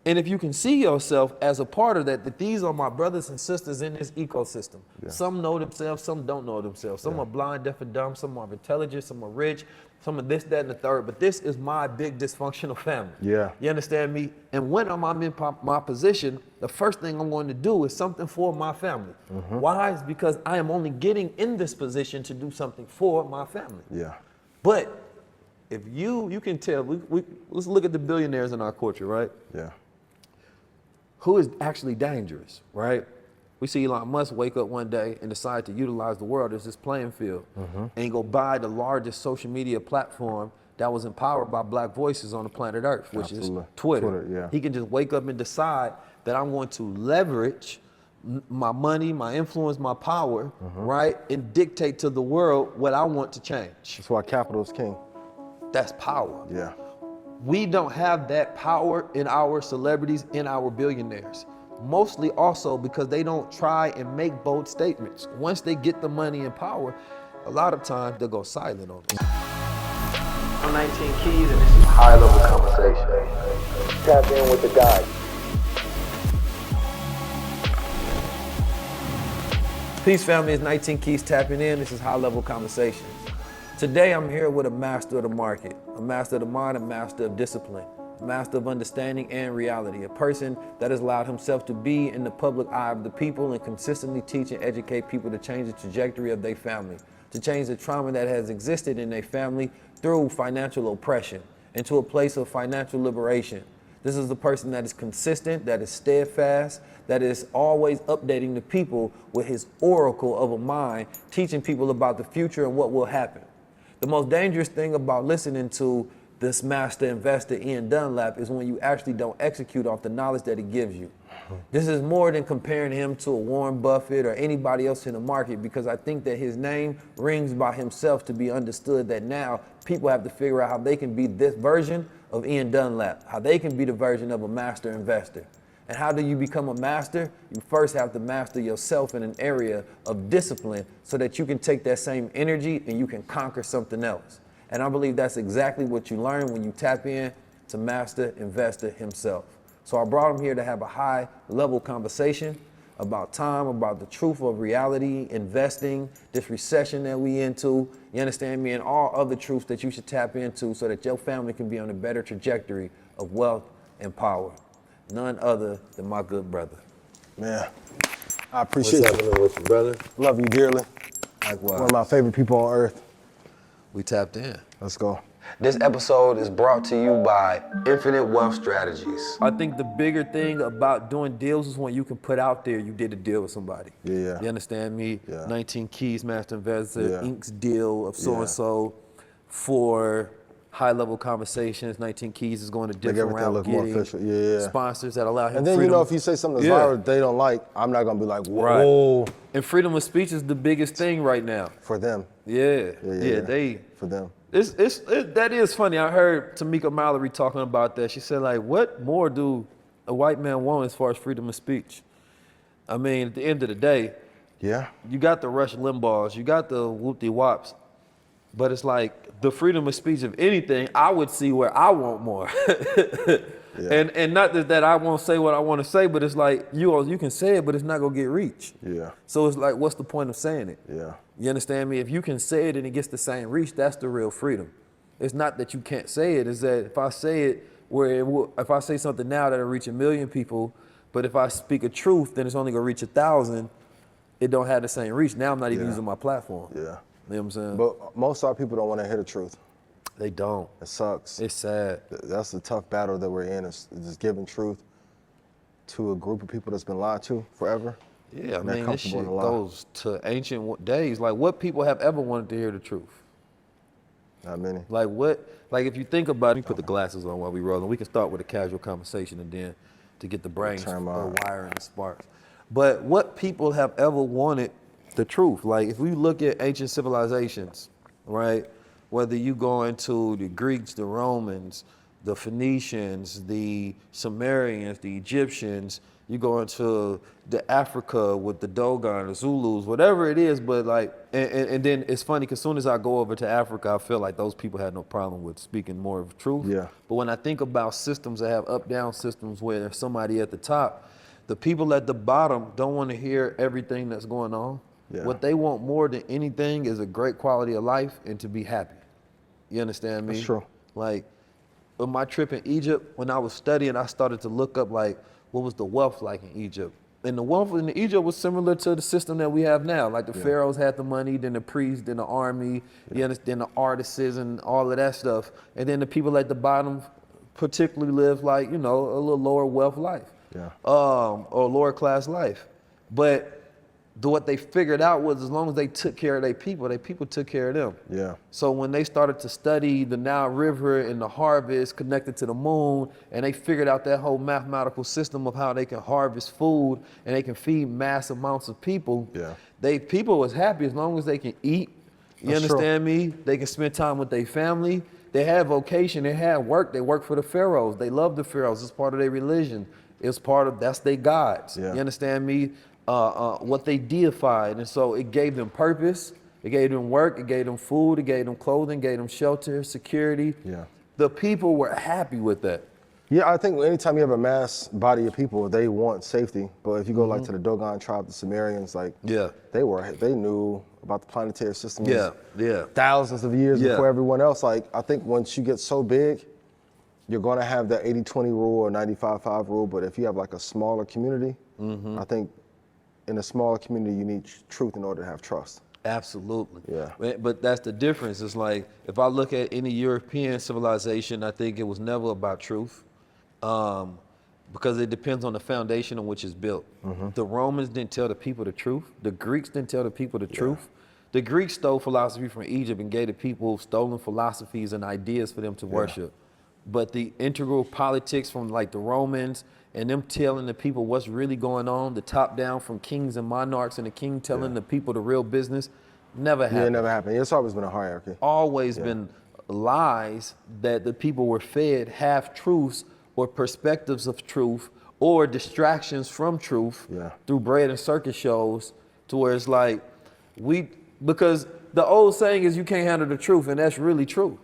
And if you can see yourself as a part of that these are my brothers and sisters in this ecosystem. Yeah. Some know themselves, some don't know themselves. Some are blind, deaf, and dumb, some are intelligent, some are rich, some are this, that, and the third. But this is my big dysfunctional family. Yeah. You understand me? And when I'm in my position, the first thing I'm going to do is something for my family. Mm-hmm. Why? It's because I am only getting in this position to do something for my family. Yeah. But if you can tell, let's look at the billionaires in our culture, right? Yeah. Who is actually dangerous, right? We see Elon Musk wake up one day and decide to utilize the world as his playing field and go buy the largest social media platform that was empowered by black voices on the planet Earth, which is Twitter. Yeah. He can just wake up and decide that I'm going to leverage my money, my influence, my power, right? And dictate to the world what I want to change. That's why capital is king. That's power. Yeah. We don't have that power in our celebrities, in our billionaires. Mostly also because they don't try and make bold statements. Once they get the money and power, a lot of times they'll go silent on us. I'm 19 Keys and this is high level conversation. Tap in with the guy. Peace family, it's 19 Keys tapping in. This is high level conversations. Today I'm here with a master of the market, a master of the mind, a master of discipline, a master of understanding and reality, a person that has allowed himself to be in the public eye of the people and consistently teach and educate people to change the trajectory of their family, to change the trauma that has existed in their family through financial oppression into a place of financial liberation. This is the person that is consistent, that is steadfast, that is always updating the people with his oracle of a mind, teaching people about the future and what will happen. The most dangerous thing about listening to this master investor, Ian Dunlap, is when you actually don't execute off the knowledge that he gives you. This is more than comparing him to a Warren Buffett or anybody else in the market, because I think that his name rings by himself to be understood that now people have to figure out how they can be this version of Ian Dunlap, how they can be the version of a master investor. And how do you become a master? You first have to master yourself in an area of discipline so that you can take that same energy and you can conquer something else. And I believe that's exactly what you learn when you tap in to master investor himself. So I brought him here to have a high level conversation about time, about the truth of reality, investing, this recession that we into, you understand me, and all other truths that you should tap into so that your family can be on a better trajectory of wealth and power. None other than my good brother. Man, I appreciate What's happening with you, brother? Love you dearly. Likewise. One of my favorite people on earth. We tapped in. Let's go. This episode is brought to you by Infinite Wealth Strategies. I think the bigger thing about doing deals is when you can put out there you did a deal with somebody. Yeah. You understand me? Yeah. 19 Keys, Master Investor, Yeah. Inc.'s deal of so-and-so for high-level conversations. 19 Keys is going to different route, look more official. Yeah. sponsors that allow him And then, freedom. you know, if you say something that's viral they don't like, I'm not going to be like, Right. whoa. And freedom of speech is the biggest thing right now. For them. Yeah, For them. That is funny. I heard Tamika Mallory talking about that. She said, like, what more do a white man want as far as freedom of speech? I mean, at the end of the day, you got the Rush Limbaughs, you got the Whoop-de-Wops, but it's like the freedom of speech of anything, I would see where I want more. And not that I won't say what I want to say, but it's like you can say it, but it's not gonna get reached. Yeah. So it's like, what's the point of saying it? Yeah. You understand me? If you can say it and it gets the same reach, that's the real freedom. It's not that you can't say it, it's that if I say it if I say something now that'll reach 1 million people, but if I speak a truth, then it's only gonna reach 1,000, it don't have the same reach. Now I'm not even using my platform. Yeah. You know what I'm saying? But most of our people don't want to hear the truth. They don't. It sucks. It's sad. That's the tough battle that we're in, is just giving truth to a group of people that's been lied to forever. Yeah, I mean, this shit goes to ancient days. Like, what people have ever wanted to hear the truth? Not many. Like what? Like if you think about it, let me put the glasses on while we rolling. We can start with a casual conversation and then to get the brains wiring and sparks. But what people have ever wanted the truth? Like if we look at ancient civilizations, right? Whether you go into the Greeks, the Romans, the Phoenicians, the Sumerians, the Egyptians. You go into the Africa with the Dogon, the Zulus, whatever it is. But like, and then it's funny because as soon as I go over to Africa, I feel like those people had no problem with speaking more of truth. Yeah. But when I think about systems that have up-down systems where there's somebody at the top, the people at the bottom don't want to hear everything that's going on. Yeah. What they want more than anything is a great quality of life and to be happy. You understand me? That's true. Like, on my trip in Egypt, when I was studying, I started to look up like, what was the wealth like in Egypt? And the wealth in Egypt was similar to the system that we have now. Like the pharaohs had the money, then the priests, then the army, you understand, the artisans and all of that stuff. And then the people at the bottom particularly live like, you know, a little lower wealth life. Yeah. Or lower class life. But what they figured out was as long as they took care of their people took care of them. Yeah. So when they started to study the Nile River and the harvest connected to the moon, and they figured out that whole mathematical system of how they can harvest food and they can feed mass amounts of people, people was happy as long as they can eat. You That's understand me? They can spend time with their family. They had vocation, they had work. They worked for the pharaohs. They loved the pharaohs. It's part of their religion. It's part of, that's their gods. Yeah. You understand me? What they deified. And so it gave them purpose. It gave them work. It gave them food. It gave them clothing. Gave them shelter, security. Yeah. The people were happy with that. Yeah, I think anytime you have a mass body of people, they want safety. But if you go like to the Dogon tribe, the Sumerians, like they knew about the planetary system thousands of years before everyone else. Like I think once you get so big, you're going to have that 80-20 rule or 95-5 rule. But if you have like a smaller community, I think in a smaller community, you need truth in order to have trust. Absolutely. Yeah. But that's the difference. It's like, if I look at any European civilization, I think it was never about truth. Because it depends on the foundation on which it's built. The Romans didn't tell the people the truth. The Greeks didn't tell the people the truth. The Greeks stole philosophy from Egypt and gave the people stolen philosophies and ideas for them to worship. But the integral politics from like the Romans and them telling the people what's really going on, the top down from kings and monarchs and the king telling the people the real business, never happened. Yeah, it never happened. It's always been a hierarchy. Always been lies that the people were fed, half-truths or perspectives of truth or distractions from truth through bread and circus shows, to where it's like, because the old saying is you can't handle the truth, and that's really true.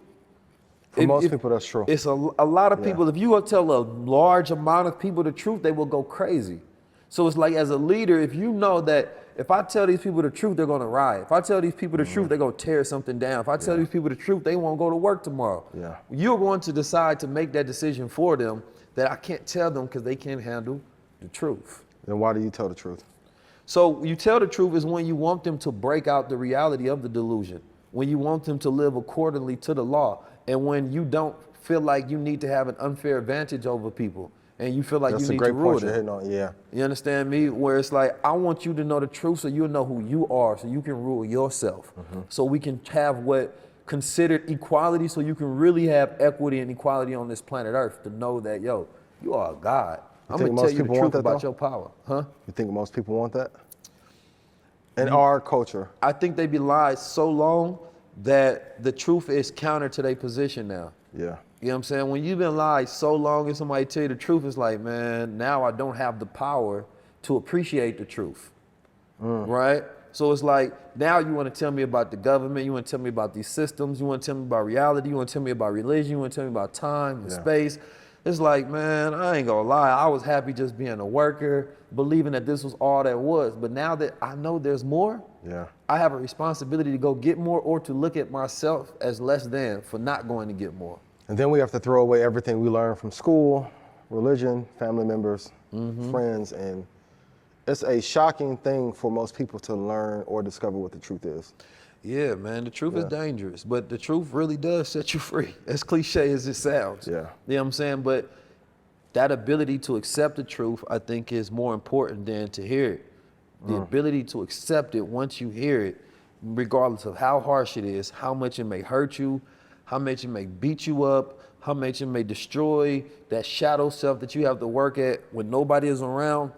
For most people, that's true. It's a lot of people, if you tell a large amount of people the truth, they will go crazy. So it's like, as a leader, if you know that if I tell these people the truth, they're gonna riot. If I tell these people the truth, they're gonna tear something down. If I tell these people the truth, they won't go to work tomorrow. You're going to decide to make that decision for them that I can't tell them because they can't handle the truth. Then why do you tell the truth? So you tell the truth is when you want them to break out the reality of the delusion, when you want them to live accordingly to the law, and when you don't feel like you need to have an unfair advantage over people, and you feel like you need to rule them. That's a great point you're hitting on, yeah. You understand me? Where it's like, I want you to know the truth so you'll know who you are, so you can rule yourself. So we can have what considered equality, so you can really have equity and equality on this planet Earth, to know that, yo, you are a God. I'm gonna tell you the truth about your power. Huh? You think most people want that? In our culture. I think they be lied so long that the truth is counter to their position now. Yeah. You know what I'm saying? When you've been lied so long and somebody tell you the truth, it's like, man, now I don't have the power to appreciate the truth, right? So it's like, now you want to tell me about the government, you want to tell me about these systems, you want to tell me about reality, you want to tell me about religion, you want to tell me about time and space. It's like, man, I ain't gonna lie, I was happy just being a worker, believing that this was all there was. But now that I know there's more, I have a responsibility to go get more, or to look at myself as less than for not going to get more. And then we have to throw away everything we learned from school, religion, family members, friends, and it's a shocking thing for most people to learn or discover what the truth is. Yeah, man, the truth is dangerous, but the truth really does set you free, as cliche as it sounds. You know what I'm saying? But that ability to accept the truth, I think, is more important than to hear it. The ability to accept it once you hear it, regardless of how harsh it is, how much it may hurt you, how much it may beat you up, how much it may destroy that shadow self that you have to work at when nobody is around.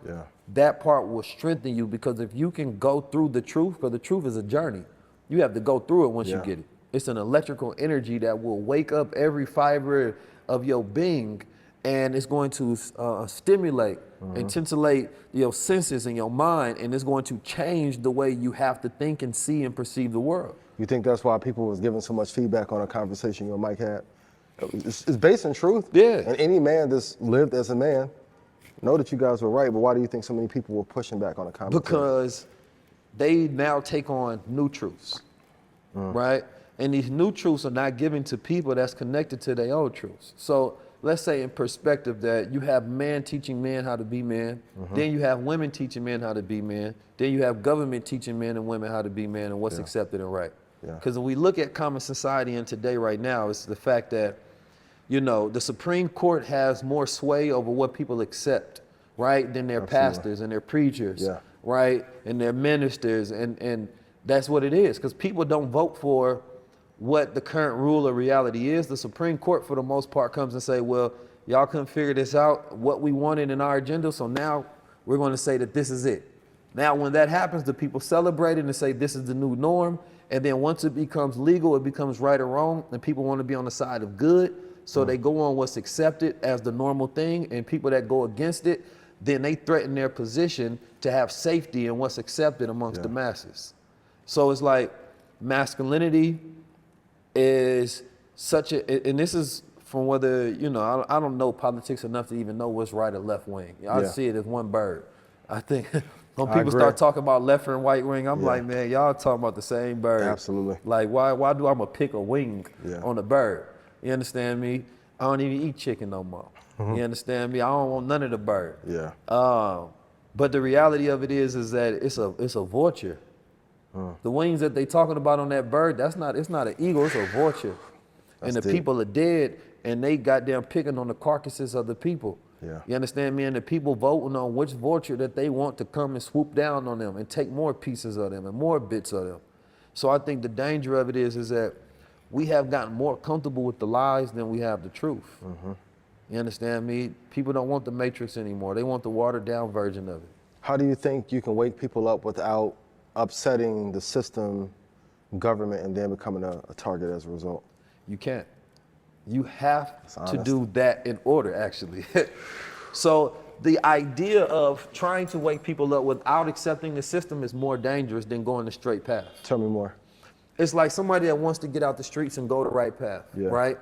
That part will strengthen you, because if you can go through the truth, because the truth is a journey, you have to go through it once you get it. It's an electrical energy that will wake up every fiber of your being, and it's going to stimulate and titillate your senses and your mind, and it's going to change the way you have to think and see and perceive the world. You think that's why people was giving so much feedback on a conversation you and Mike had? It's based in truth. Yeah. And any man that's lived as a man know that you guys were right, but why do you think so many people were pushing back on a conversation? Because they now take on new truths, right? And these new truths are not given to people that's connected to their old truths. So let's say in perspective that you have men teaching men how to be men, then you have women teaching men how to be men, then you have government teaching men and women how to be men and what's accepted and right. Because when we look at common society in today right now, it's the fact that, you know, the Supreme Court has more sway over what people accept, right, than their pastors and their preachers, right, and their ministers, and that's what it is. Because people don't vote for what the current rule or reality is. The Supreme Court, for the most part, comes and say, well, y'all couldn't figure this out, what we wanted in our agenda, so now we're going to say that this is it. Now, when that happens, the people celebrate it and say this is the new norm, and then once it becomes legal, it becomes right or wrong, and people want to be on the side of good, so they go on what's accepted as the normal thing, and people that go against it, then they threaten their position to have safety in what's accepted amongst the masses. So it's like masculinity is such a, and this is from whether, you know, I don't know politics enough to even know what's right or left wing. I see it as one bird. I think when people start talking about left and right wing, I'm like, man, y'all talking about the same bird. Absolutely. Like, why do I'm gonna pick a wing on a bird? You understand me? I don't even eat chicken no more. You understand me? I don't want none of the bird. But the reality of it is that it's a vulture. The wings that they talking about on that bird, it's not an eagle, it's a vulture. And the people are dead, and they goddamn picking on the carcasses of the people. You understand me? And the people voting on which vulture that they want to come and swoop down on them and take more pieces of them and more bits of them. So I think the danger of it is that we have gotten more comfortable with the lies than we have the truth. You understand me? People don't want the Matrix anymore. They want the watered down version of it. How do you think you can wake people up without upsetting the system, government, and then becoming a target as a result? You can't. You have to do that in order, actually. So the idea of trying to wake people up without accepting the system is more dangerous than going the straight path. Tell me more. It's like somebody that wants to get out the streets and go the right path, right?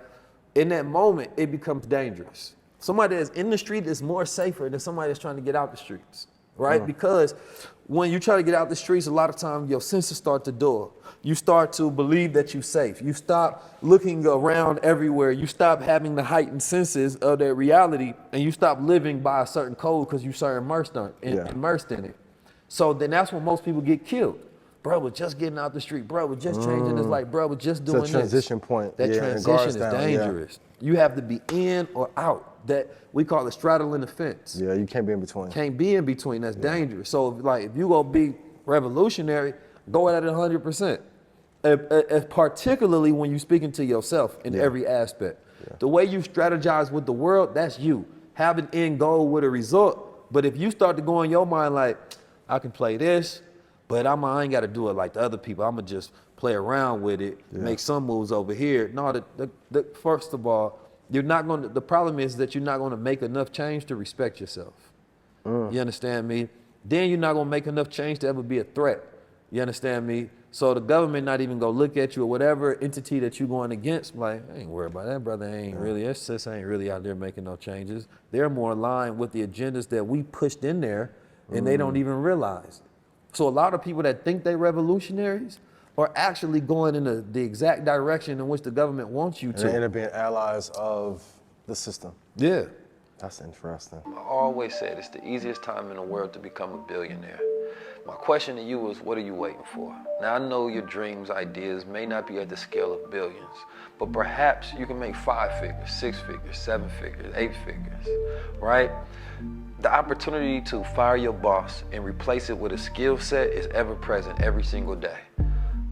In that moment, it becomes dangerous. Somebody that's in the street is more safer than somebody that's trying to get out the streets, right? Because when you try to get out the streets, a lot of times your senses start to dull. You start to believe that you're safe. You stop looking around everywhere. You stop having the heightened senses of their reality, and you stop living by a certain code because you're so immersed in it. So then that's when most people get killed. Bro, we're just getting out the street. Bro, we're just changing this life. Bro, we're just doing this. It's a transition point. That transition is dangerous. You have to be in or out. That we call it straddling the fence. Yeah, you can't be in between. Can't be in between. That's dangerous. So if you gonna be revolutionary, go at it 100%. Particularly when you're speaking to yourself in every aspect. The way you strategize with the world, that's you. Have an end goal with a result. But if you start to go in your mind like, I can play this, but I ain't got to do it like the other people. I'm going to just play around with it, make some moves over here. No, first of all, you're not going to, the problem is that you're not going to make enough change to respect yourself. You understand me? Then you're not going to make enough change to ever be a threat. You understand me? So the government not even going to look at you or whatever entity that you're going against, like, I ain't worried about that, brother. That sis ain't really out there making no changes. They're more aligned with the agendas that we pushed in there, and they don't even realize. So a lot of people that think they're revolutionaries are actually going in the exact direction in which the government wants you to. And they end up being allies of the system. Yeah. That's interesting. I always said it's the easiest time in the world to become a billionaire. My question to you is, what are you waiting for? Now, I know your dreams, ideas may not be at the scale of billions, but perhaps you can make 5 figures, 6 figures, 7 figures, 8 figures, right? The opportunity to fire your boss and replace it with a skill set is ever present every single day.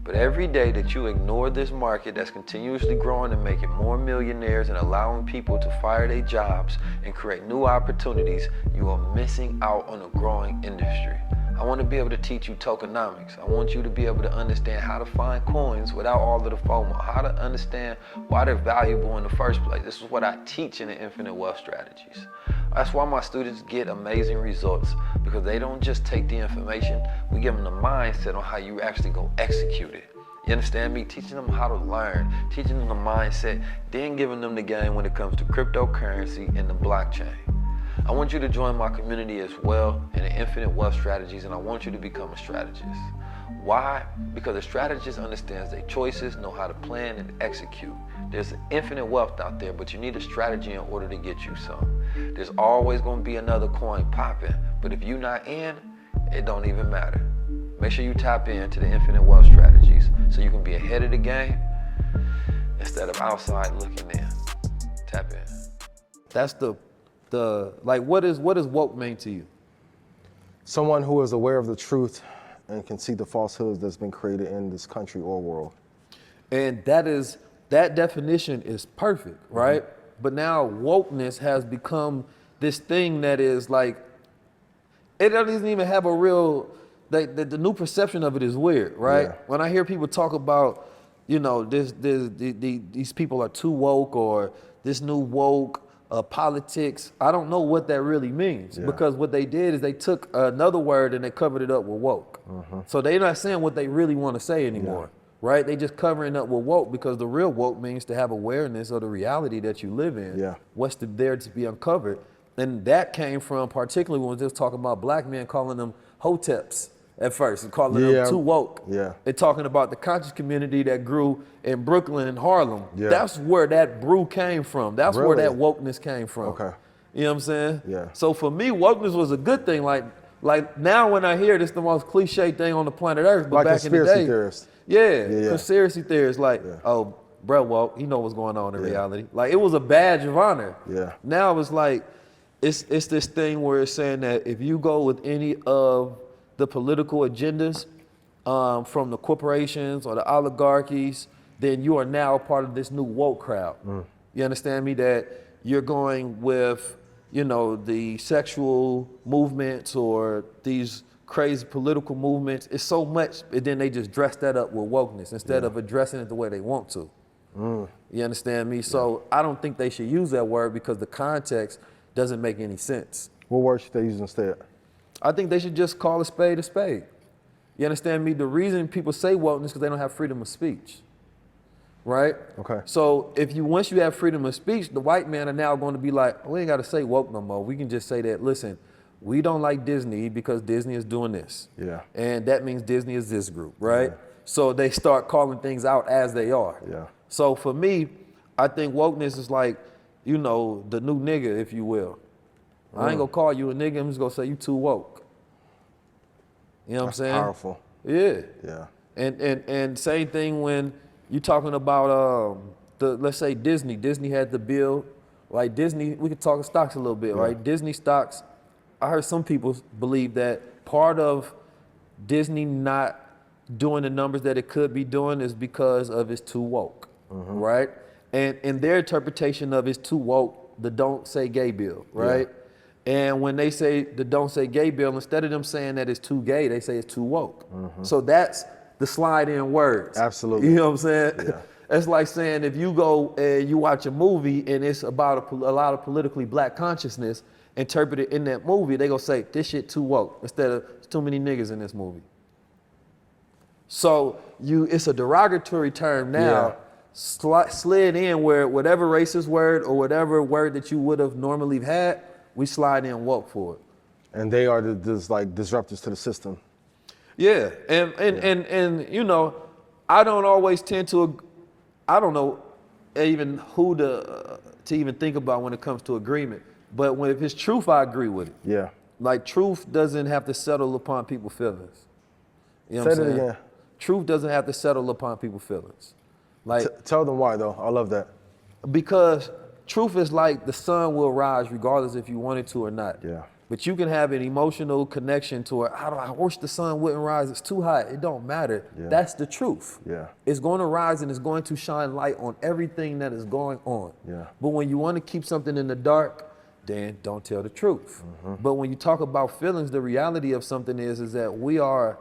But every day that you ignore this market that's continuously growing and making more millionaires and allowing people to fire their jobs and create new opportunities, you are missing out on a growing industry. I want to be able to teach you tokenomics. I want you to be able to understand how to find coins without all of the FOMO, how to understand why they're valuable in the first place. This is what I teach in the Infinite Wealth Strategies. That's why my students get amazing results, because they don't just take the information, we give them the mindset on how you actually go execute it. You understand me? Teaching them how to learn, teaching them the mindset, then giving them the game when it comes to cryptocurrency and the blockchain. I want you to join my community as well in the Infinite Wealth Strategies, and I want you to become a strategist. Why? Because a strategist understands their choices, know how to plan and execute. There's infinite wealth out there, but you need a strategy in order to get you some. There's always going to be another coin popping, but if you're not in, it don't even matter. Make sure you tap into the Infinite Wealth Strategies so you can be ahead of the game instead of outside looking in. Tap in. That's like, what does woke mean to you? Someone who is aware of the truth and can see the falsehoods that's been created in this country or world. And that definition is perfect, right? Mm-hmm. But now wokeness has become this thing that is like, it doesn't even have a real, the new perception of it is weird, right? Yeah. When I hear people talk about, you know, these people are too woke, or this new woke politics, I don't know what that really means, because what they did is they took another word and they covered it up with woke. Mm-hmm. So they're not saying what they really want to say anymore, right? They just covering up with woke, because the real woke means to have awareness of the reality that you live in, what's there to be uncovered. And that came from, particularly when we were just talking about black men calling them hoteps at first, and calling them too woke. Yeah. And talking about the conscious community that grew in Brooklyn and Harlem. Yeah. That's where that brew came from. That's where that wokeness came from. Okay. You know what I'm saying? Yeah. So for me, wokeness was a good thing. Like now when I hear it, it's the most cliche thing on the planet Earth. But like back in the day, theorists. Conspiracy theorists, like, oh, bro, woke, you know what's going on in reality. Like, it was a badge of honor. Yeah. Now it's like, it's this thing where it's saying that if you go with any of the political agendas from the corporations or the oligarchies, then you are now part of this new woke crowd. You understand me? That you're going with, you know, the sexual movements or these crazy political movements. It's so much, and then they just dress that up with wokeness instead of addressing it the way they want to. You understand me? So I don't think they should use that word, because the context doesn't make any sense. What word should they use instead? I think they should just call a spade a spade. You understand me? The reason people say wokeness is because they don't have freedom of speech, right? Okay. So once you have freedom of speech, the white men are now going to be like, we ain't got to say woke no more. We can just say that, listen, we don't like Disney because Disney is doing this. Yeah. And that means Disney is this group, right? Yeah. So they start calling things out as they are. Yeah. So for me, I think wokeness is like, you know, the new nigga, if you will. I ain't gonna call you a nigga, I'm just gonna say you too woke. You know what I'm saying? Powerful. Yeah. Yeah. And same thing when you talking about let's say Disney. Disney had the bill, like Disney, we could talk stocks a little bit, right? Disney stocks, I heard some people believe that part of Disney not doing the numbers that it could be doing is because of it's too woke, right? And in their interpretation of it's too woke, the don't say gay bill, right? Yeah. And when they say the don't say gay bill, instead of them saying that it's too gay, they say it's too woke. So that's the slide in words. Absolutely. You know what I'm saying? Yeah. It's like saying if you go and you watch a movie and it's about a lot of politically black consciousness interpreted in that movie, they gonna say this shit too woke instead of too many niggas in this movie. So it's a derogatory term now, slid in where whatever racist word or whatever word that you would have normally had, we slide in woke for it. And they are like disruptors to the system. Yeah, and you know, I don't always tend to, I don't know even who to even think about when it comes to agreement. But if it's truth, I agree with it. Yeah. Like truth doesn't have to settle upon people's feelings. You know what I'm saying? Say it again. Truth doesn't have to settle upon people's feelings. Like tell them why though. I love that. Because truth is like the sun will rise regardless if you want it to or not. Yeah. But you can have an emotional connection to it. I wish the sun wouldn't rise. It's too hot. It don't matter. Yeah. That's the truth. Yeah. It's going to rise and it's going to shine light on everything that is going on. Yeah. But when you want to keep something in the dark, then don't tell the truth. But when you talk about feelings, the reality of something is that we are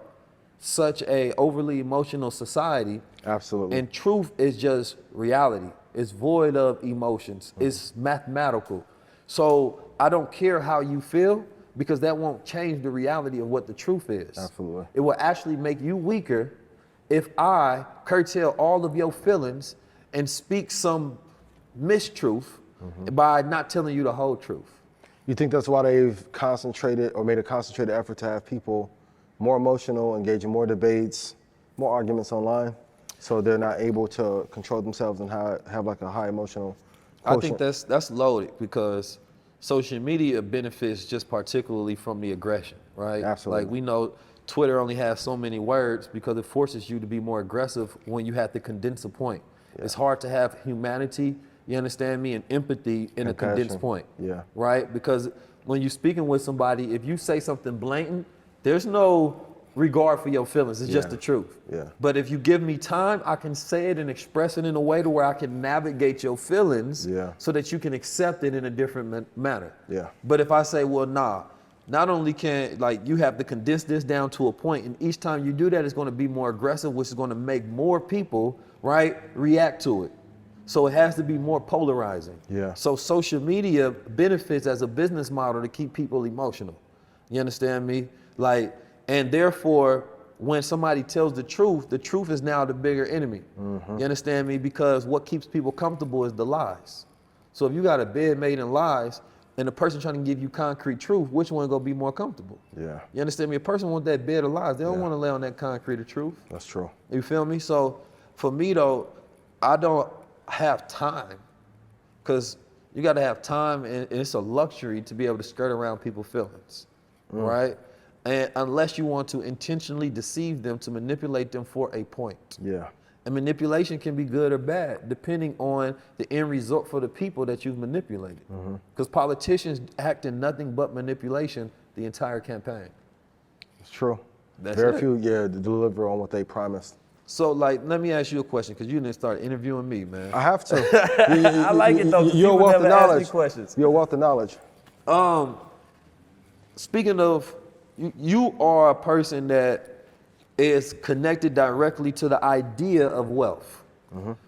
such a overly emotional society. Absolutely. And truth is just reality. It's void of emotions. It's mathematical. So I don't care how you feel, because that won't change the reality of what the truth is. Absolutely. It will actually make you weaker if I curtail all of your feelings and speak some mistruth by not telling you the whole truth. You think that's why they've concentrated or made a concentrated effort to have people more emotional, engage in more debates, more arguments online, so they're not able to control themselves and have like a high emotional quotient? I think that's loaded, because social media benefits just particularly from the aggression, right? Absolutely. Like we know Twitter only has so many words because it forces you to be more aggressive when you have to condense a point. Yeah. It's hard to have humanity, you understand me, and empathy in a condensed point. Yeah. Right? Because when you're speaking with somebody, if you say something blatant, there's no regard for your feelings. It's just the truth. Yeah. But if you give me time, I can say it and express it in a way to where I can navigate your feelings so that you can accept it in a different manner. Yeah. But if I say, well, nah, not only can, like, you have to condense this down to a point, and each time you do that, it's going to be more aggressive, which is going to make more people, right, react to it. So it has to be more polarizing. Yeah. So social media benefits as a business model to keep people emotional. You understand me? Like, and therefore, when somebody tells the truth is now the bigger enemy. You understand me? Because what keeps people comfortable is the lies. So if you got a bed made in lies, and the person trying to give you concrete truth, which one gonna be more comfortable? Yeah. You understand me? A person wants that bed of lies. They don't want to lay on that concrete of truth. That's true. You feel me? So for me though, I don't have time, because you got to have time, and it's a luxury to be able to skirt around people's feelings, right? And unless you want to intentionally deceive them to manipulate them for a point. Yeah. And manipulation can be good or bad, depending on the end result for the people that you've manipulated. Because politicians act in nothing but manipulation the entire campaign. It's true. That's Very it. few, deliver on what they promised. So, like, let me ask you a question, because you didn't start interviewing me, man. I have to. I like it though. You're a People wealth of never ask me knowledge. questions. You're a wealth of knowledge. Speaking of, you are a person that is connected directly to the idea of wealth.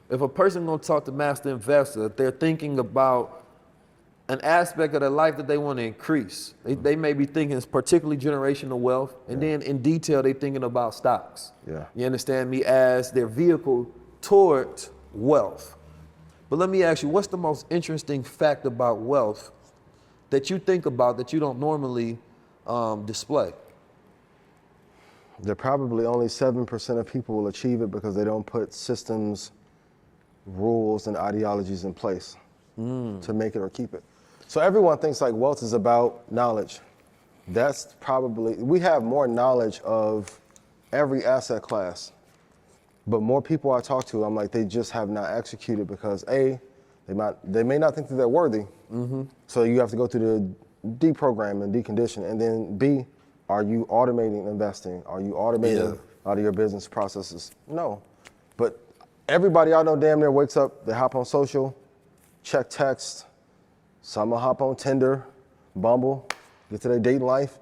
If a person gonna talk to master investor, if they're thinking about an aspect of their life that they want to increase, they may be thinking particularly generational wealth, and then in detail they thinking about stocks. Yeah. You understand me, as their vehicle toward wealth. But let me ask you, what's the most interesting fact about wealth that you think about that you don't normally display? That probably only 7% of people will achieve it because they don't put systems, rules, and ideologies in place to make it or keep it. So everyone thinks like wealth is about knowledge. That's probably, we have more knowledge of every asset class, but more people I talk to, I'm like, they just have not executed because A, they may not think that they're worthy. So you have to go through the deprogram and decondition. And then B, are you automating investing? Are you automating out of your business processes? No. But everybody I know damn near wakes up, they hop on social, check text, some will hop on Tinder, Bumble, get to their dating life,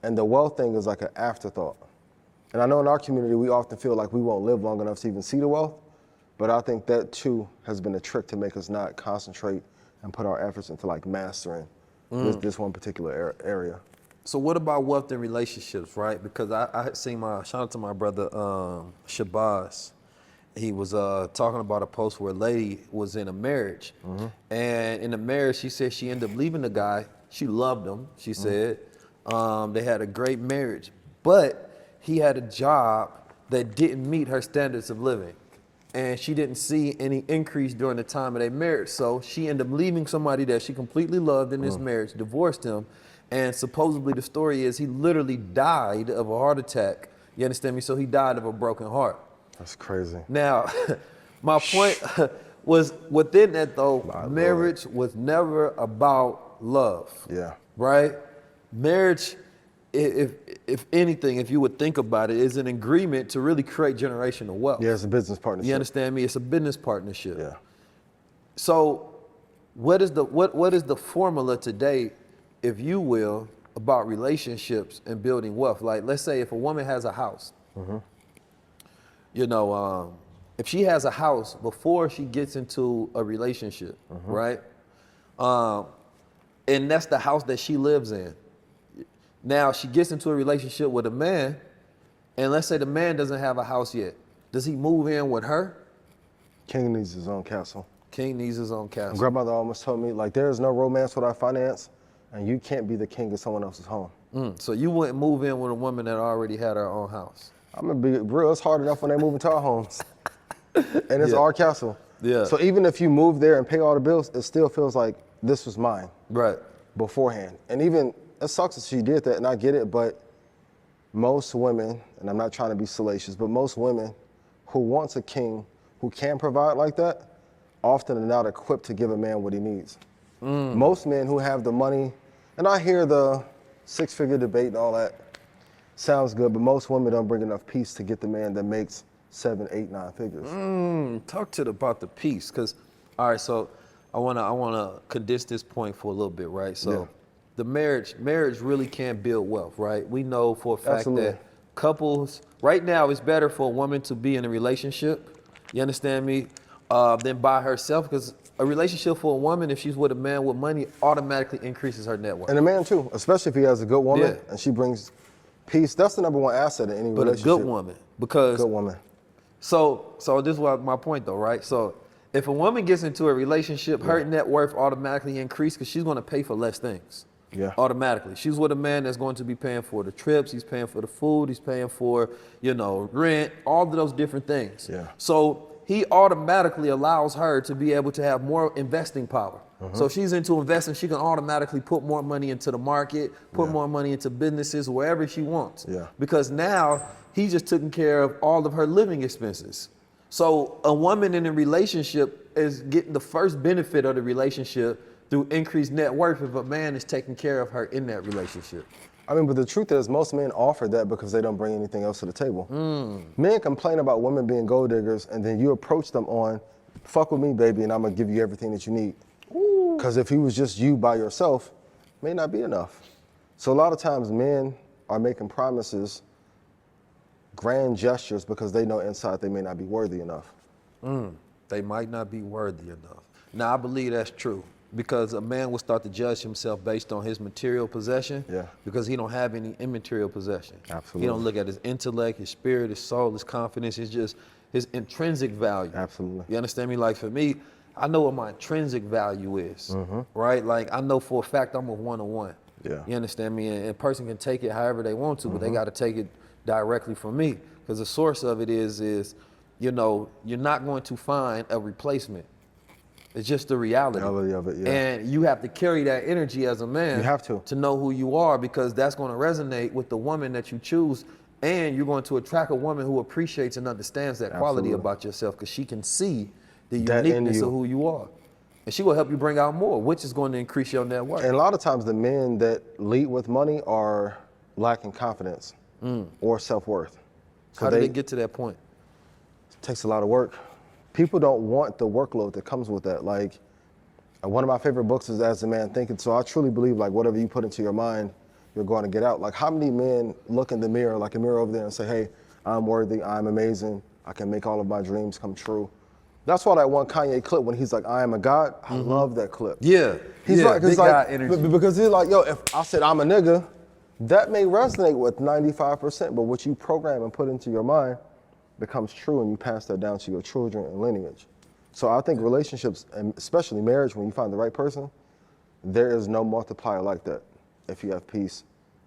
and the wealth thing is like an afterthought. And I know in our community, we often feel like we won't live long enough to even see the wealth, but I think that too has been a trick to make us not concentrate and put our efforts into like mastering this one particular area. So what about wealth in relationships, right? Because I had seen shout out to my brother Shabazz. He was talking about a post where a lady was in a marriage. And in the marriage, she said she ended up leaving the guy. She loved him, she said. They had a great marriage, but he had a job that didn't meet her standards of living. And she didn't see any increase during the time of their marriage. So she ended up leaving somebody that she completely loved in this marriage, divorced him. And supposedly the story is he literally died of a heart attack. You understand me? So he died of a broken heart. That's crazy. Now, my point was within that though, marriage was never about love. Yeah. Right? Marriage, if anything, if you would think about it, is an agreement to really create generational wealth. Yeah, it's a business partnership. You understand me? It's a business partnership. Yeah. So what is the formula today, if you will, about relationships and building wealth? Like, let's say if a woman has a house, you know, if she has a house before she gets into a relationship, right? And that's the house that she lives in. Now she gets into a relationship with a man, and let's say the man doesn't have a house yet. Does he move in with her? King needs his own castle. King needs his own castle. Grandmother almost told me, like, there is no romance without finance, and you can't be the king of someone else's home. So you wouldn't move in with a woman that already had her own house? I'm gonna be real, it's hard enough when they move into our homes. And it's our castle. Yeah. So even if you move there and pay all the bills, it still feels like this was mine. Right. Beforehand. And even, it sucks that she did that, and I get it, but most women, and I'm not trying to be salacious, but most women who wants a king who can provide like that, often are not equipped to give a man what he needs. Most men who have the money, and I hear the six-figure debate and all that, sounds good, but most women don't bring enough peace to get the man that makes 7, 8, 9 figures. Talk about the peace, because, all right, so I wanna condense this point for a little bit, right? So the marriage really can build wealth, right? We know for a fact that couples, right now it's better for a woman to be in a relationship, you understand me, than by herself, because a relationship for a woman, if she's with a man with money, automatically increases her net worth. And a man too, especially if he has a good woman and she brings peace. That's the number one asset in any relationship. But a good woman, because good woman. So this is my point though, right? So if a woman gets into a relationship, her net worth automatically increases because she's going to pay for less things. Automatically. She's with a man that's going to be paying for the trips, he's paying for the food, he's paying for, rent, all of those different things. So he automatically allows her to be able to have more investing power. So if she's into investing, she can automatically put more money into the market, put more money into businesses, wherever she wants. Because now he's just taking care of all of her living expenses. So a woman in a relationship is getting the first benefit of the relationship through increased net worth if a man is taking care of her in that relationship. I mean, but the truth is most men offer that because they don't bring anything else to the table. Men complain about women being gold diggers, and then you approach them on, fuck with me, baby, and I'm gonna give you everything that you need. Because if he was just you by yourself, it may not be enough. So a lot of times men are making promises, grand gestures, because they know inside they may not be worthy enough. They might not be worthy enough. Now, I believe that's true. Because a man will start to judge himself based on his material possession, because he don't have any immaterial possession. Absolutely. He don't look at his intellect, his spirit, his soul, his confidence. It's just his intrinsic value. Absolutely. You understand me? Like for me, I know what my intrinsic value is, right? Like I know for a fact I'm a one-on-one. You understand me? And a person can take it however they want to, but they got to take it directly from me, because the source of it is, you're not going to find a replacement. It's just the reality of it, And you have to carry that energy as a man. You have to know who you are, because that's going to resonate with the woman that you choose, and you're going to attract a woman who appreciates and understands that quality about yourself, because she can see the uniqueness of who you are. And she will help you bring out more, which is going to increase your net worth. And a lot of times the men that lead with money are lacking confidence or self-worth. So How do they get to that point? It takes a lot of work. People don't want the workload that comes with that. Like, one of my favorite books is As a Man Thinketh. So I truly believe, like, whatever you put into your mind, you're going to get out. Like, how many men look in the mirror, like a mirror over there, and say, hey, I'm worthy, I'm amazing, I can make all of my dreams come true. That's why that one Kanye clip when he's like, I am a God, I love that clip. He's right, big God energy. Because he's like, yo, if I said I'm a nigga, that may resonate with 95%, but what you program and put into your mind becomes true, and you pass that down to your children and lineage. So I think relationships, and especially marriage, when you find the right person, there is no multiplier like that. If you have peace,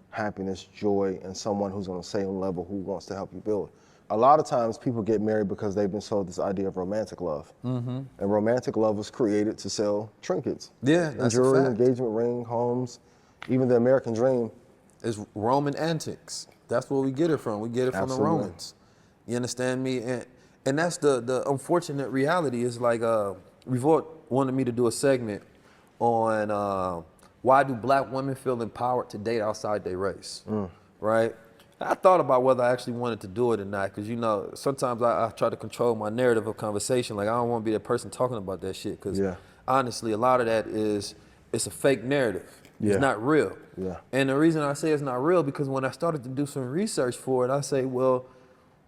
happiness, joy, and someone who's on the same level who wants to help you build. A lot of times people get married because they've been sold this idea of romantic love. And romantic love was created to sell trinkets. That's jewelry, a fact. engagement ring, homes, even the American dream. It's Roman antics. That's where we get it from. We get it from the Romans. You understand me? And that's the unfortunate reality. Is like Revolt wanted me to do a segment on why do black women feel empowered to date outside their race, right? I thought about whether I actually wanted to do it or not, because sometimes I try to control my narrative of conversation. Like I don't want to be the person talking about that shit, because honestly, a lot of that it's a fake narrative. Yeah. It's not real. Yeah. And the reason I say it's not real, because when I started to do some research for it, I say, well,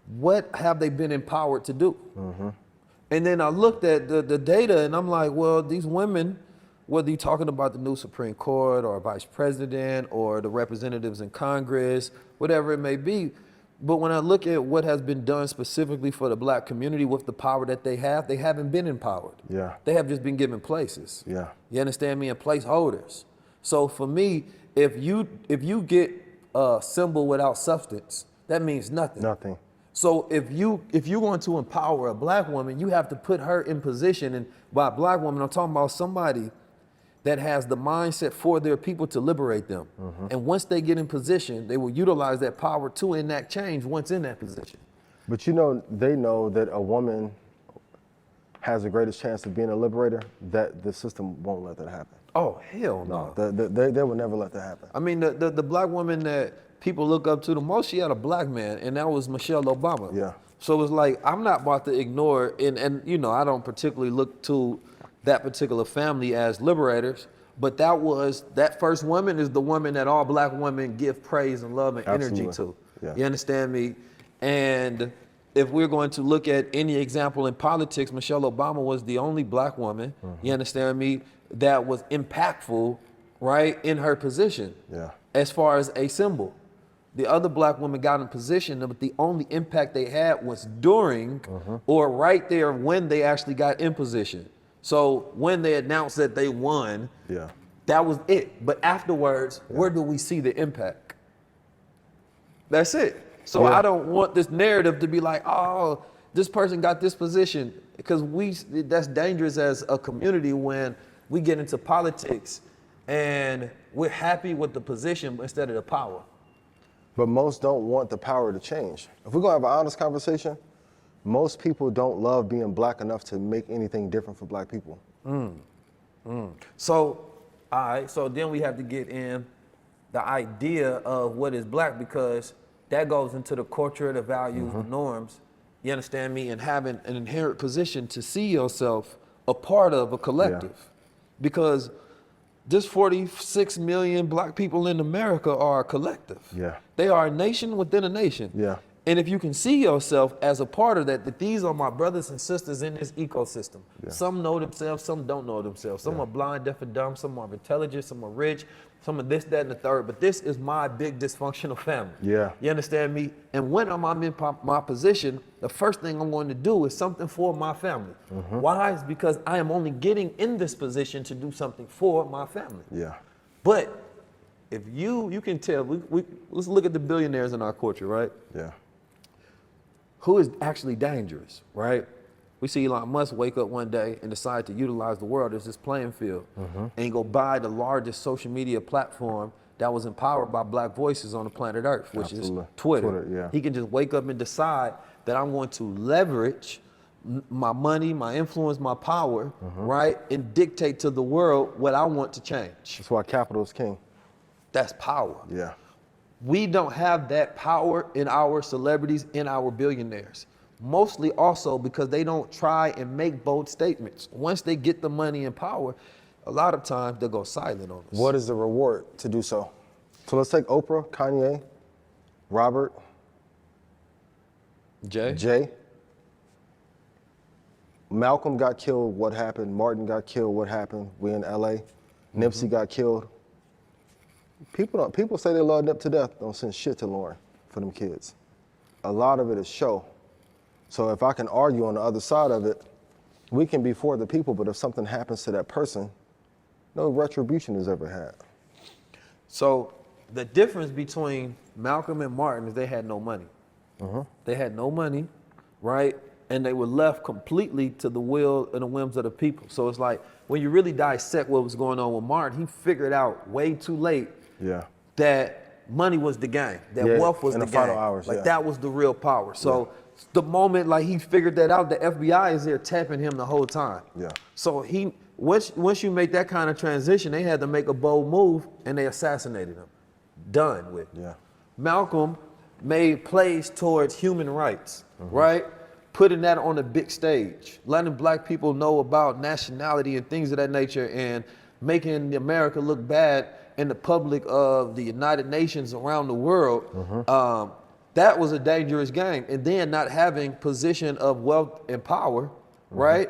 what have they been empowered to do? And then I looked at the data and I'm like, well, these women, whether you're talking about the new Supreme Court or vice president or the representatives in Congress, whatever it may be, but when I look at what has been done specifically for the black community with the power that they haven't been empowered. Yeah. They have just been given places. Yeah. You understand me? And placeholders. So for me, if you get a symbol without substance, that means nothing. Nothing. So if you're going to empower a black woman, you have to put her in position. And by a black woman, I'm talking about somebody that has the mindset for their people to liberate them. And once they get in position, they will utilize that power to enact change once in that position. But you know, they know that a woman has the greatest chance of being a liberator, that the system won't let that happen. Oh, hell no. They will never let that happen. I mean, the black woman that people look up to the most, she had a black man, and that was Michelle Obama. Yeah. So it's like, I'm not about to ignore, and you know, I don't particularly look to that particular family as liberators, but that first woman is the woman that all black women give praise and love and energy to. Yeah. You understand me? And if we're going to look at any example in politics, Michelle Obama was the only black woman, you understand me, that was impactful, right, in her position. Yeah. As far as a symbol. The other black women got in position, but the only impact they had was during or right there when they actually got in position. So when they announced that they won, that was it. But afterwards, where do we see the impact? That's it. So I don't want this narrative to be like, oh, this person got this position, because that's dangerous as a community when we get into politics and we're happy with the position instead of the power. But most don't want the power to change. If we're gonna have an honest conversation, most people don't love being black enough to make anything different for black people. So, all right, so then we have to get in the idea of what is black, because that goes into the culture, the values, the norms, you understand me, and having an inherent position to see yourself a part of a collective. Because just 46 million black people in America are a collective. Yeah. They are a nation within a nation. Yeah. And if you can see yourself as a part of that these are my brothers and sisters in this ecosystem. Some know themselves, some don't know themselves. Some are blind, deaf, and dumb. Some are intelligent, some are rich, some are this, that, and the third. But this is my big dysfunctional family. Yeah. You understand me? And when I'm in my position, the first thing I'm going to do is something for my family. Why? It's because I am only getting in this position to do something for my family. Yeah. But if you can tell, let's look at the billionaires in our culture, right? Yeah. Who is actually dangerous, right? We see Elon Musk wake up one day and decide to utilize the world as this playing field and go buy the largest social media platform that was empowered by black voices on the planet Earth, which is Twitter. He can just wake up and decide that I'm going to leverage my money, my influence, my power, right? And dictate to the world what I want to change. That's why capital is king. That's power. Yeah. We don't have that power in our celebrities, in our billionaires. Mostly also because they don't try and make bold statements. Once they get the money and power, a lot of times they'll go silent on us. What is the reward to do so? So let's take Oprah, Kanye, Robert, Jay. Malcolm got killed, what happened? Martin got killed, what happened? We in LA. Nipsey got killed. People say they love Nip to death, don't send shit to Lauren for them kids. A lot of it is show. So if I can argue on the other side of it, we can be for the people, but if something happens to that person, no retribution is ever had. So the difference between Malcolm and Martin is they had no money. They had no money, right? And they were left completely to the will and the whims of the people. So it's like, when you really dissect what was going on with Martin, he figured out way too late that money was the game, that wealth was the game. Final hours, that was the real power. So the moment like he figured that out, the FBI is there tapping him the whole time. So once you make that kind of transition, they had to make a bold move and they assassinated him. Done with. Malcolm made plays towards human rights, right? putting that on a big stage, letting black people know about nationality and things of that nature, and making America look bad in the public of the United Nations around the world, that was a dangerous game. And then not having position of wealth and power, right?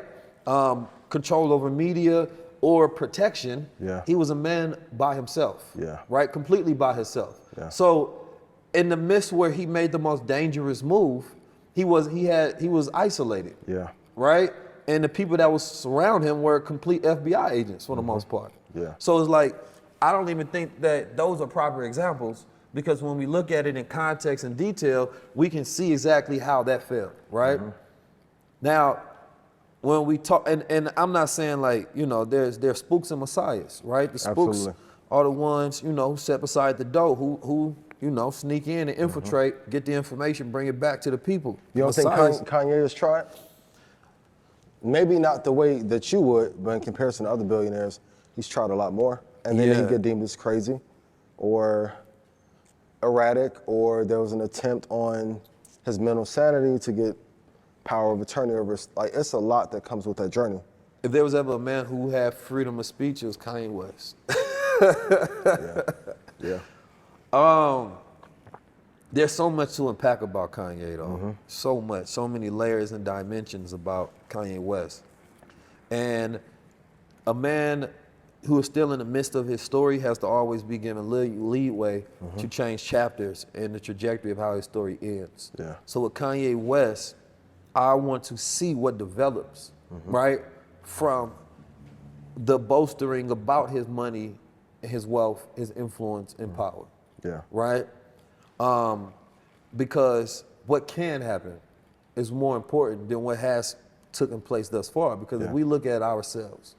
Control over media or protection. He was a man by himself, right? Completely by himself. So in the midst where he made the most dangerous move, he was isolated, right? And the people that was surround him were complete FBI agents for the most part. So it's like, I don't even think that those are proper examples, because when we look at it in context and detail, we can see exactly how that fell, right? Now, when we talk, and I'm not saying like, you know, there's spooks and messiahs, right? The spooks are the ones, you know, set beside the door, who you know, sneak in and infiltrate, get the information, bring it back to the people. You don't think Kanye has tried? Maybe not the way that you would, but in comparison to other billionaires, he's tried a lot more. And then he get deemed as crazy or erratic, or there was an attempt on his mental sanity to get power of attorney over. Like, it's a lot that comes with that journey. If there was ever a man who had freedom of speech, it was Kanye West. There's so much to unpack about Kanye, though. So much, so many layers and dimensions about Kanye West. And a man who is still in the midst of his story has to always be given leeway to change chapters in the trajectory of how his story ends. So with Kanye West, I want to see what develops, right? From the boastering about his money, his wealth, his influence and power, right? Because what can happen is more important than what has taken place thus far. Because if we look at ourselves,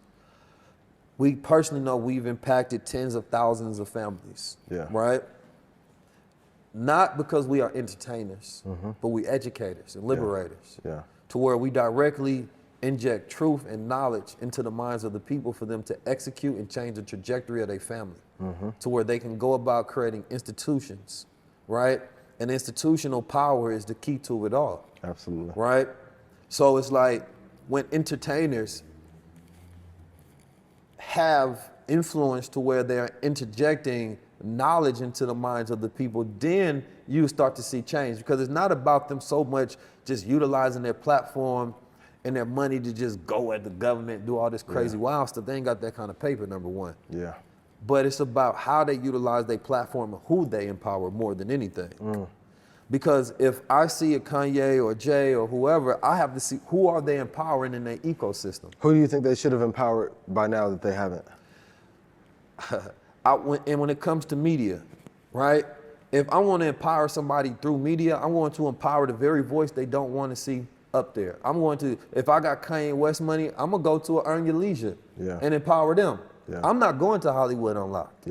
we personally know we've impacted tens of thousands of families, right? Not because we are entertainers, but we educators and liberators, to where we directly inject truth and knowledge into the minds of the people for them to execute and change the trajectory of their family, to where they can go about creating institutions, right? And institutional power is the key to it all. Absolutely. Right? So it's like when entertainers have influence to where they're interjecting knowledge into the minds of the people, then you start to see change, because it's not about them so much just utilizing their platform and their money to just go at the government, do all this crazy wild stuff. They ain't got that kind of paper, number one. But it's about how they utilize their platform and who they empower more than anything. Because if I see a Kanye or Jay or whoever, I have to see who are they empowering in their ecosystem. Who do you think they should have empowered by now that they haven't? And when it comes to media, right? If I want to empower somebody through media, I'm going to empower the very voice they don't want to see up there. I'm going to, if I got Kanye West money, I'm going to go to a Earn Your Leisure and empower them. I'm not going to Hollywood Unlocked.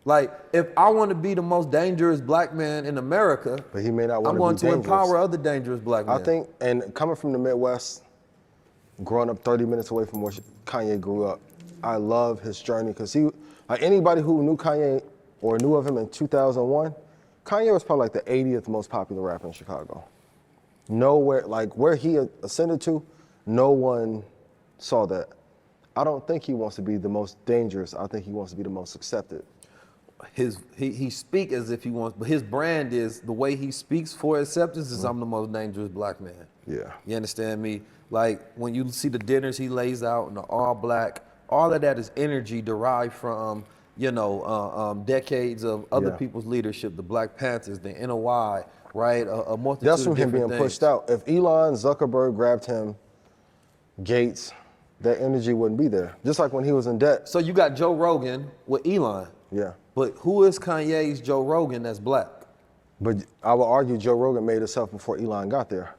Like, if I want to be the most dangerous black man in America, but he may not want I'm going to be to empower other dangerous black men. I think, and coming from the Midwest, growing up 30 minutes away from where Kanye grew up, I love his journey, because he, like anybody who knew Kanye or knew of him in 2001, Kanye was probably like the 80th most popular rapper in Chicago. Nowhere, like where he ascended to, no one saw that. I don't think he wants to be the most dangerous. I think he wants to be the most accepted. He speak as if he wants, but his brand is the way he speaks for acceptance is I'm the most dangerous black man. You understand me? Like when you see the dinners he lays out in the all black, all of that is energy derived from, you know, decades of other people's leadership, the Black Panthers, the NOI, right? A multitude That's from of him different being things. pushed out. If Elon Zuckerberg grabbed him, Gates, that energy wouldn't be there. Just like when he was in debt. So you got Joe Rogan with Elon. But who is Kanye's Joe Rogan that's black? But I would argue Joe Rogan made himself before Elon got there.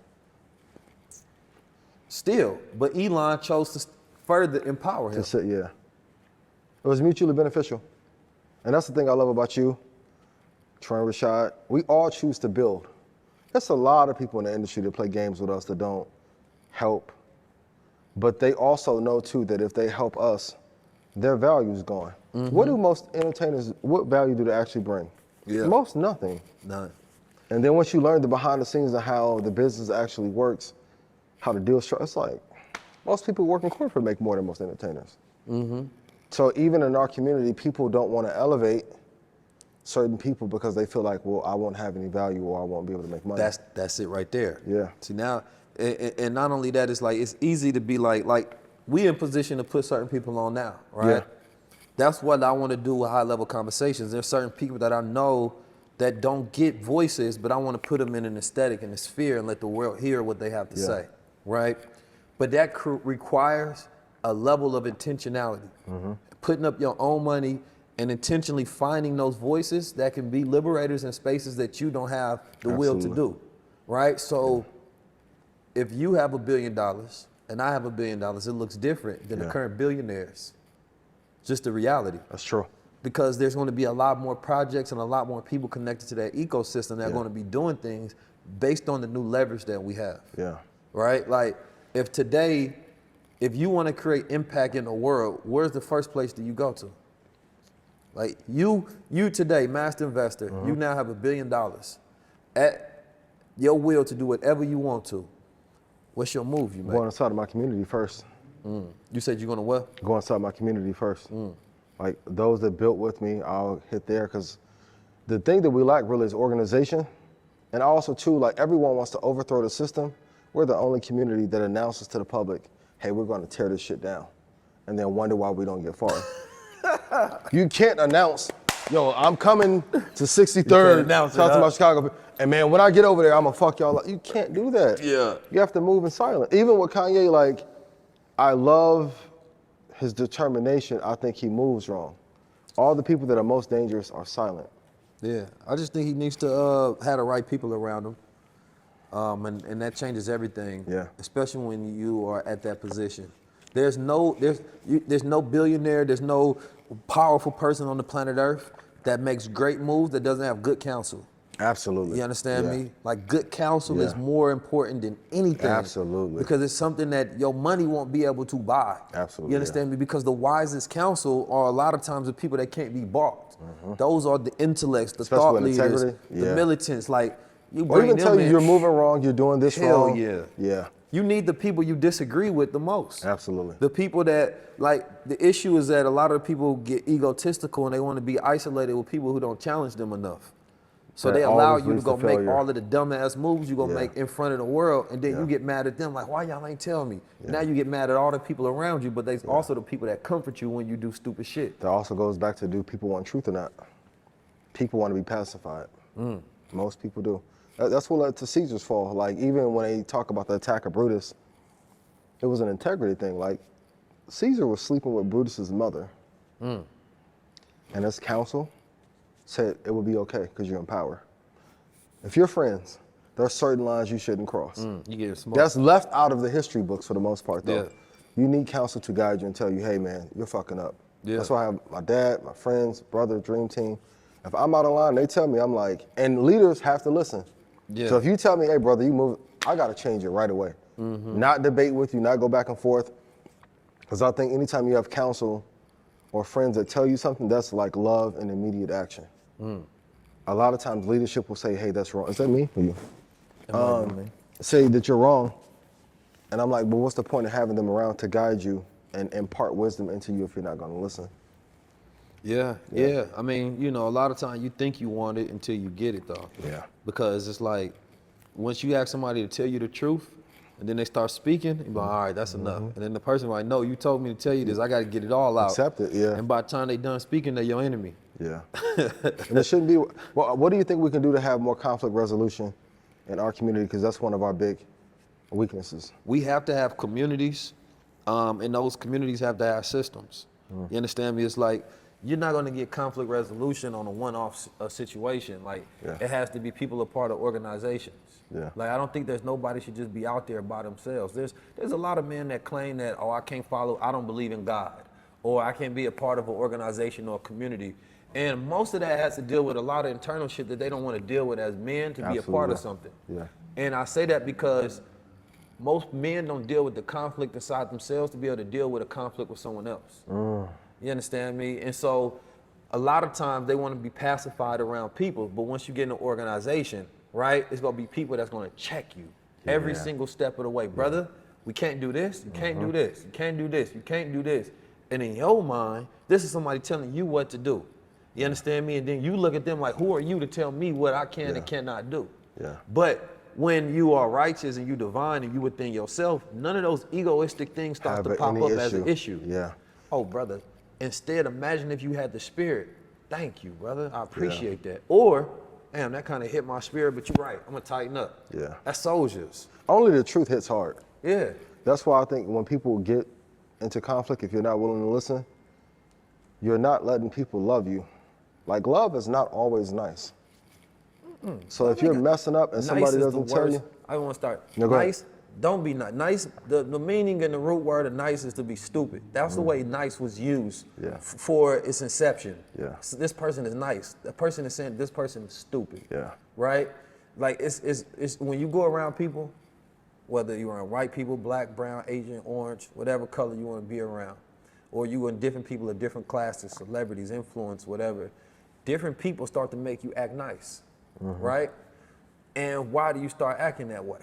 Still, but Elon chose to further empower him. It was mutually beneficial. And that's the thing I love about you, Troy and Rashad. We all choose to build. There's a lot of people in the industry that play games with us that don't help. But they also know too that if they help us, their value is gone. What do most entertainers, what value do they actually bring? Most nothing. None. And then once you learn the behind the scenes of how the business actually works, how the deal structure, it's like most people working corporate make more than most entertainers. So even in our community, people don't want to elevate certain people because they feel like, well, I won't have any value or I won't be able to make money. That's it right there. Yeah. See now, and not only that, it's like it's easy to be like we in position to put certain people on now, right? Yeah. That's what I want to do with high level conversations. There's certain people that I know that don't get voices, but I want to put them in an aesthetic and a sphere and let the world hear what they have to say, right? But that requires a level of intentionality. Putting up your own money and intentionally finding those voices that can be liberators in spaces that you don't have the will to do, right? So if you have $1 billion and I have $1 billion, it looks different than the current billionaires. Just the reality. That's true. Because there's going to be a lot more projects and a lot more people connected to that ecosystem that are going to be doing things based on the new leverage that we have. Yeah. Right? Like if today, if you want to create impact in the world, where's the first place do you go to? Like you today, master investor, you now have $1 billion at your will to do whatever you want to. What's your move you make? Going inside of my community first. You said you're going to what? Go inside my community first. Like those that built with me, I'll hit there because the thing that we lack really is organization. And also too, like everyone wants to overthrow the system. We're the only community that announces to the public, hey, we're going to tear this shit down. And then wonder why we don't get far. You can't announce, yo, I'm coming to 63rd, South to my Chicago. And man, when I get over there, I'm gonna fuck y'all up. You can't do that. Yeah. You have to move in silence. Even with Kanye, like, I love his determination. I think he moves wrong. All the people that are most dangerous are silent. Yeah, I just think he needs to have the right people around him. And that changes everything. Yeah. Especially when you are at that position. There's no billionaire, there's no powerful person on the planet Earth that makes great moves that doesn't have good counsel. Absolutely. You understand me? Like good counsel is more important than anything. Absolutely. Because it's something that your money won't be able to buy. Absolutely. You understand me? Because the wisest counsel are a lot of times the people that can't be bought. Those are the intellects, the Especially thought with leaders, integrity. the militants. Like you Or bring even them tell you in. you're moving wrong, you're doing this wrong. Yeah. Yeah. You need the people you disagree with the most. Absolutely. The people that, like, the issue is that a lot of people get egotistical and they want to be isolated with people who don't challenge them enough. So That they allow always you to leads go to make failure. all of the dumbass moves you're going to make in front of the world, and then you get mad at them like, why y'all ain't tell me? Now you get mad at all the people around you, but there's also the people that comfort you when you do stupid shit. That also goes back to, do people want truth or not? People want to be pacified. Most people do. That's what led to Caesar's fall. Like, even when they talk about the attack of Brutus, it was an integrity thing. Like, Caesar was sleeping with Brutus's mother. And his council said it would be okay because you're in power. If you're friends, there are certain lines you shouldn't cross. You get smart. That's left out of the history books for the most part, though. Yeah. You need counsel to guide you and tell you, hey, man, you're fucking up. Yeah. That's why I have my dad, my friends, brother, dream team. If I'm out of line, they tell me, I'm like, and leaders have to listen. Yeah. So if you tell me, hey, brother, you move, I got to change it right away. Not debate with you, not go back and forth. Because I think anytime you have counsel or friends that tell you something, that's like love and immediate action. A lot of times leadership will say, hey, that's wrong. Is that me or you? Say that you're wrong. And I'm like, well, what's the point of having them around to guide you and impart wisdom into you if you're not going to listen? Yeah. I mean, you know, a lot of times you think you want it until you get it, though. Yeah. Because it's like, once you ask somebody to tell you the truth, and then they start speaking, you're like, all right, that's enough. And then the person like, no, you told me to tell you this. I got to get it all out. Accept it, yeah. And by the time they done speaking, they're your enemy. Yeah. And it shouldn't be, well, what do you think we can do to have more conflict resolution in our community? Because that's one of our big weaknesses. We have to have communities, and those communities have to have systems. You understand me? It's like, you're not going to get conflict resolution on a one-off situation. Like, it has to be people a part of organizations. Yeah. Like, I don't think there's nobody should just be out there by themselves. There's a lot of men that claim that, oh, I can't follow, I don't believe in God, or I can't be a part of an organization or a community. And most of that has to deal with a lot of internal shit that they don't want to deal with as men to be a part of something. Yeah. And I say that because most men don't deal with the conflict inside themselves to be able to deal with a conflict with someone else. You understand me? And so a lot of times they want to be pacified around people, but once you get in an organization, right? It's gonna be people that's gonna check you every single step of the way. Brother, we can't do this, you can't do this, you can't do this, you can't do this. And in your mind, this is somebody telling you what to do. You understand me? And then you look at them like, who are you to tell me what I can and cannot do? But when you are righteous and you divine and you within yourself, none of those egoistic things start to pop up as an issue. Oh, brother, instead, imagine if you had the spirit. Thank you, brother. I appreciate that. Or, damn, that kind of hit my spirit, but you're right. I'm going to tighten up. That's soldiers. Only the truth hits hard. Yeah. That's why I think when people get into conflict, if you're not willing to listen, you're not letting people love you. Like, love is not always nice. So if you're messing up and somebody doesn't tell you. I want to start. Nice, don't be nice. Nice, the meaning and the root word of nice is to be stupid. That's the way nice was used for its inception. So this person is nice. The person is saying this person is stupid. Right? Like, it's when you go around people, whether you're around white people, black, brown, Asian, orange, whatever color you want to be around, or you and different people of different classes, celebrities, influence, whatever, different people start to make you act nice. Right? And why do you start acting that way?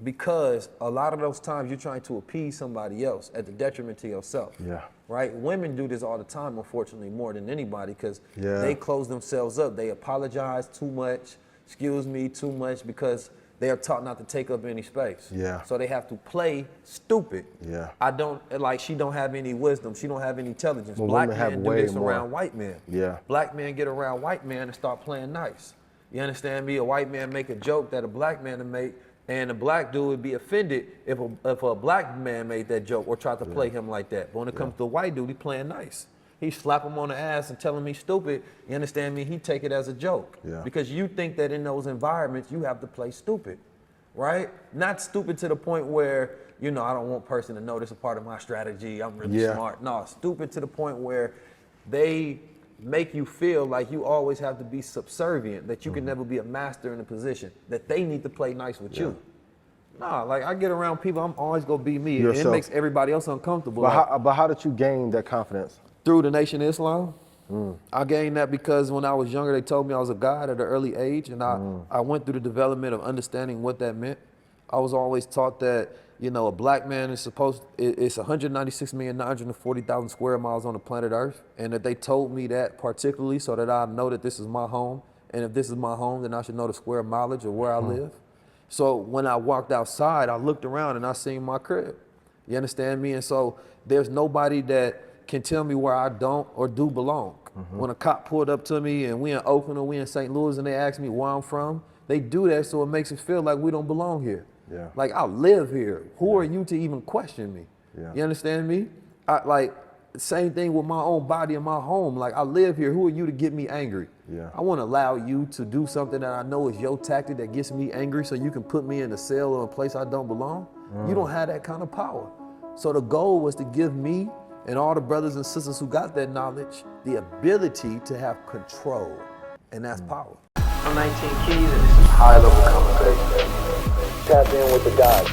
Because a lot of those times you're trying to appease somebody else at the detriment to yourself. Right? Women do this all the time, unfortunately, more than anybody, because they close themselves up. They apologize too much, excuse me, too much, because they are taught not to take up any space. So they have to play stupid. I don't, like, she don't have any wisdom. She don't have any intelligence. Well, black men do this more around white men. Black men get around white men and start playing nice. You understand me? A white man make a joke that a black man would make, and a black dude would be offended if a black man made that joke or tried to play him like that. But when it comes to a white dude, he playing nice. He slap him on the ass and tell him he's stupid. You understand me? He take it as a joke. Because you think that in those environments, you have to play stupid, right? Not stupid to the point where, you know, I don't want person to know this is a part of my strategy. I'm really smart. No, stupid to the point where they make you feel like you always have to be subservient, that you can never be a master in a position, that they need to play nice with you. Nah, like, I get around people, I'm always gonna be me. And it makes everybody else uncomfortable. But how did you gain that confidence? Through the Nation of Islam. I gained that because when I was younger, they told me I was a god at an early age, and I went through the development of understanding what that meant. I was always taught that, you know, a black man is it's 196,940,000 square miles on the planet Earth, and that they told me that particularly so that I know that this is my home, and if this is my home, then I should know the square mileage of where I live. So when I walked outside, I looked around and I seen my crib. You understand me? And so there's nobody that can tell me where I don't or do belong. When a cop pulled up to me and we in Oakland or we in St. Louis and they ask me where I'm from, they do that so it makes it feel like we don't belong here. Like, I live here. Who are you to even question me? You understand me? Like, same thing with my own body and my home. Like, I live here. Who are you to get me angry? I won't allow you to do something that I know is your tactic that gets me angry so you can put me in a cell or a place I don't belong. You don't have that kind of power. So the goal was to give me and all the brothers and sisters who got that knowledge the ability to have control, and that's power. I'm 19 Keys, and this is high level conversation. Tap in with the God.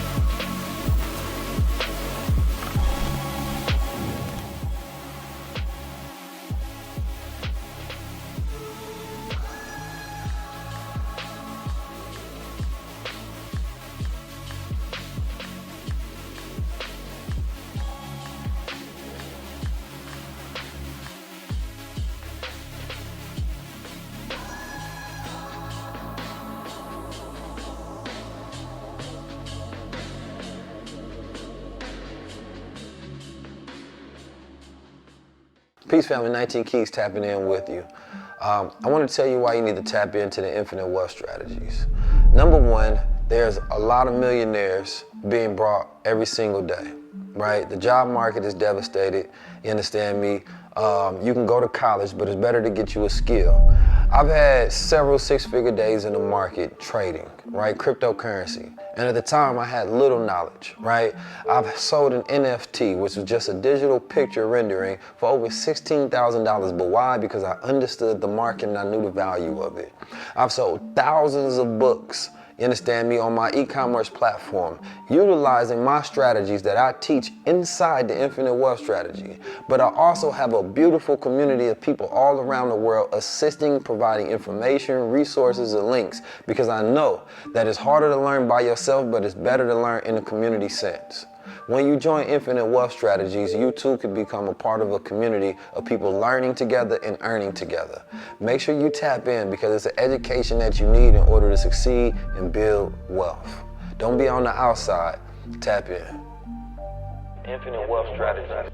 Peace family, 19 Keys tapping in with you. I want to tell you why you need to tap into the infinite wealth strategies. Number one, there's a lot of millionaires being brought every single day, right? The job market is devastated, you understand me? You can go to college, but it's better to get you a skill. I've had several six-figure days in the market trading, right? Cryptocurrency. And at the time, I had little knowledge, right? I've sold an NFT, which was just a digital picture rendering, for over $16,000. But why? Because I understood the market and I knew the value of it. I've sold thousands of books You understand me? On my e-commerce platform, utilizing my strategies that I teach inside the Infinite Wealth Strategy. But I also have a beautiful community of people all around the world assisting, providing information, resources, and links, because I know that it's harder to learn by yourself, but it's better to learn in a community sense. When you join Infinite Wealth Strategies, you too can become a part of a community of people learning together and earning together. Make sure you tap in, because it's an education that you need in order to succeed and build wealth. Don't be on the outside. Tap in. Infinite Wealth Strategies.